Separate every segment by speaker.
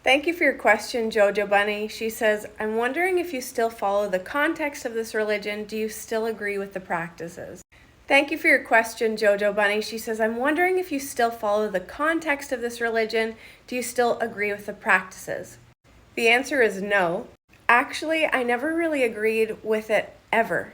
Speaker 1: Thank you for your question, Jojo Bunny. She says, I'm wondering if you still follow the context of this religion. Do you still agree with the practices? Thank you for your question, Jojo Bunny. She says, I'm wondering if you still follow the context of this religion. Do you still agree with the practices? The answer is no. Actually, I never really agreed with it ever.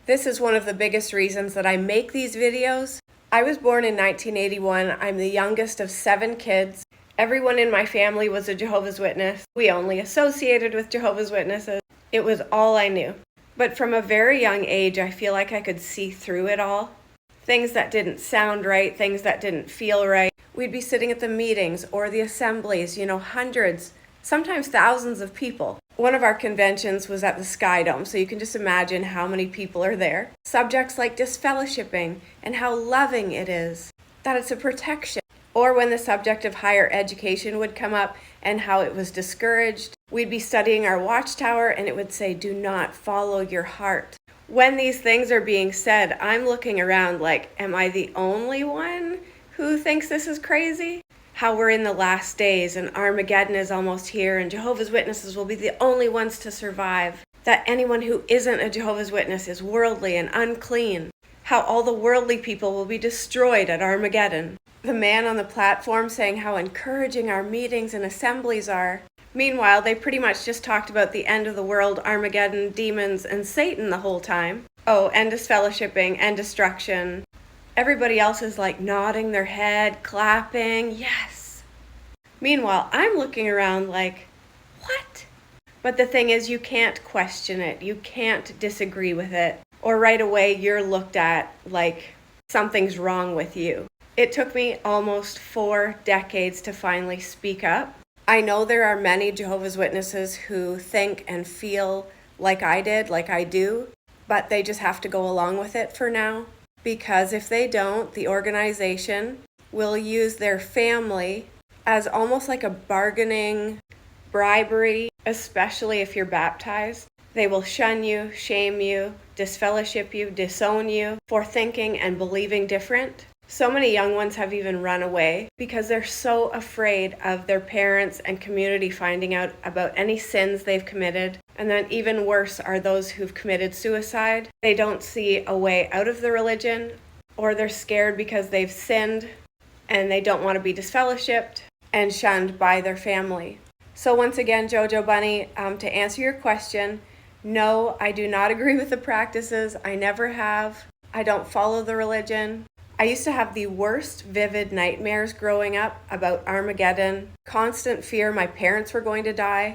Speaker 1: This is one of the biggest reasons that I make these videos. I was born in 1981. I'm the youngest of 7 kids. Everyone in my family was a Jehovah's Witness. We only associated with Jehovah's Witnesses. It was all I knew. But from a very young age, I feel like I could see through it all. Things that didn't sound right, things that didn't feel right. We'd be sitting at the meetings or the assemblies, hundreds, sometimes thousands of people. One of our conventions was at the Sky Dome, so you can just imagine how many people are there. Subjects like disfellowshipping and how loving it is, that it's a protection. Or when the subject of higher education would come up and how it was discouraged, we'd be studying our watchtower and it would say, do not follow your heart. When these things are being said, I'm looking around like, am I the only one who thinks this is crazy? How we're in the last days and Armageddon is almost here and Jehovah's Witnesses will be the only ones to survive. That anyone who isn't a Jehovah's Witness is worldly and unclean. How all the worldly people will be destroyed at Armageddon. The man on the platform saying how encouraging our meetings and assemblies are. Meanwhile, they pretty much just talked about the end of the world, Armageddon, demons, and Satan the whole time. Oh, and disfellowshipping and destruction. Everybody else is like nodding their head, clapping, yes. Meanwhile, I'm looking around like, what? But the thing is, you can't question it. You can't disagree with it. Or right away, you're looked at like something's wrong with you. It took me almost 4 decades to finally speak up. I know there are many Jehovah's Witnesses who think and feel like I did, like I do, but they just have to go along with it for now. Because if they don't, the organization will use their family as almost like a bargaining bribery, especially if you're baptized. They will shun you, shame you, disfellowship you, disown you for thinking and believing different. So many young ones have even run away because they're so afraid of their parents and community finding out about any sins they've committed. And then even worse are those who've committed suicide. They don't see a way out of the religion, or they're scared because they've sinned and they don't want to be disfellowshipped and shunned by their family. So once again, Jojo Bunny, to answer your question, no, I do not agree with the practices. I never have. I don't follow the religion. I used to have the worst vivid nightmares growing up about Armageddon, constant fear my parents were going to die,